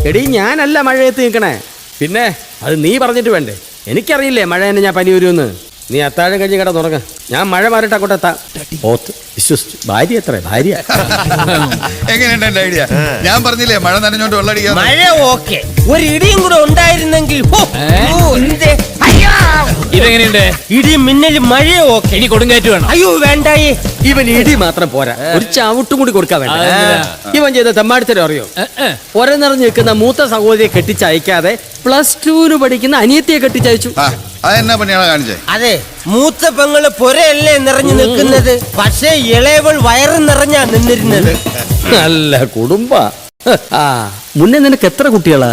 എടീ ഞാനല്ല മഴയത്ത് നിൽക്കണേ. പിന്നെ അത് നീ പറഞ്ഞിട്ട് വേണ്ടേ? എനിക്കറിയില്ലേ മഴ എന്നെ ഞാൻ പനി വരുമെന്ന്. നീ അത്താഴം കഴിഞ്ഞ് കിടന്നുറങ്ങ. ഞാൻ മഴ മാറിട്ട് അങ്ങോട്ടെത്താം. ഓത്ത് വിശ്വസിച്ചു. ഭാര്യ എത്ര ഭാര്യ. എങ്ങനെയുണ്ട് എന്റെ ഐഡിയ? ഞാൻ പറഞ്ഞില്ലേ മഴ നനഞ്ഞോണ്ട് വെള്ളടിക്കാൻ. മഴ ഓക്കെ, ഒരു ഇടിയും കൂടെ ഉണ്ടായിരുന്നെങ്കിൽ. ഇതെങ്ങനെയുണ്ട്? ഇടിയും മിന്നലും മഴ ഓക്കെ. ഇനി കൊടുങ്കാറ്റ് വേണം. അയ്യോ വേണ്ടായേ. ഇവൻ ഇടി മാത്രം പോരാ, ഒരു ചവിട്ടും കൂടി കൊടുക്കാൻ വേണ്ട. ഇവൻ ചെയ്ത തെമ്മാടിത്തരം അറിയോ? ഒരനിറഞ്ഞു നിൽക്കുന്ന മൂത്ത സഹോദരിയെ കെട്ടിച്ചയക്കാതെ +2 പഠിക്കുന്ന അനിയത്തിയെ കെട്ടിച്ചയച്ചു. അതെന്നാ പണിയാണ് കാണിച്ചേ? അതെ, മൂത്ത പെങ്ങള് പൊരയല്ലേ നിറഞ്ഞു നിൽക്കുന്നത്, പക്ഷേ ഇളയവൾ വയറ് നിറഞ്ഞാ നിന്നിരുന്നത്. നല്ല കുടുംബ. മുന്നേ നിനക്ക് എത്ര കുട്ടികളാ?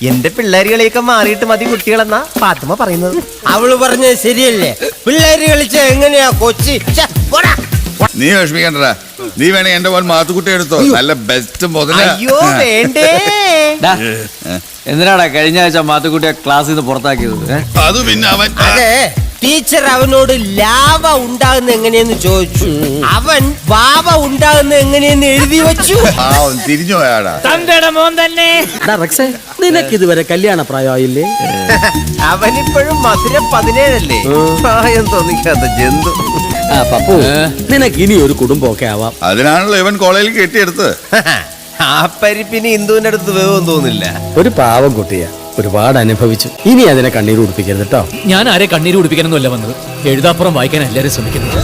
എന്റെ പിള്ളേരുകളെയൊക്കെ മാറിയിട്ട് മതി കുട്ടികളെന്നാ ഫാത്തിമ പറയുന്നത്. അവള് പറഞ്ഞത് ശരിയല്ലേ? പിള്ളേര് കളിച്ച എങ്ങനെയാ കൊച്ചി? നീ വിഷമിക്കണ്ടടാ. നീ വേണേ എന്റെ മോൻ മാത്തുക്കുട്ടി എടുത്തോ, നല്ല ബെസ്റ്റ് മുതല. അയ്യോ വേണ്ടേ. എന്തിനാടാ കഴിഞ്ഞ ആഴ്ച മാത്തുക്കുട്ടിയെ ക്ലാസ്സിൽ നിന്ന് പുറത്താക്കിയത്? അത് പിന്നെ അവൻ അതെ, ടീച്ചർ അവനോട് ലാവ ഉണ്ടാകുന്ന എങ്ങനെയെന്ന് ചോദിച്ചു. അവൻ വാവ ഉണ്ടാകുന്ന എങ്ങനെയെന്ന് എഴുതി വെച്ചു. തിരിഞ്ഞു പോയാടാ. തന്തയുടെ മോൻ തന്നെ. നിനക്ക് ഇതുവരെ കല്യാണ പ്രായമായില്ലേ? അവനിപ്പോഴും മധുരം 17 പ്രായം തോന്നിക്കാത്ത ജന്തു. പപ്പു, നിനക്ക് ഇനി ഒരു കുടുംബമൊക്കെ ആവാം. അതിനാണല്ലോ ഇവൻ കോളേജിൽ കെട്ടിയെടുത്ത്. ആ പരിപ്പിന് ഇന്ദുവിന്റെ അടുത്ത് വേവൊന്നും തോന്നില്ല. ഒരു പാവം കുട്ടിയാ, ഒരുപാട് അനുഭവിച്ചു. ഇനി അതിനെ കണ്ണീര് കുടിപ്പിക്കരുത് കേട്ടോ. ഞാൻ ആരെ കണ്ണീര് കുടിപ്പിക്കാനൊന്നുമല്ല വന്നത്, എഴുതാപ്പുറം വായിക്കാൻ എല്ലാവരും ശ്രമിക്കുന്നത്.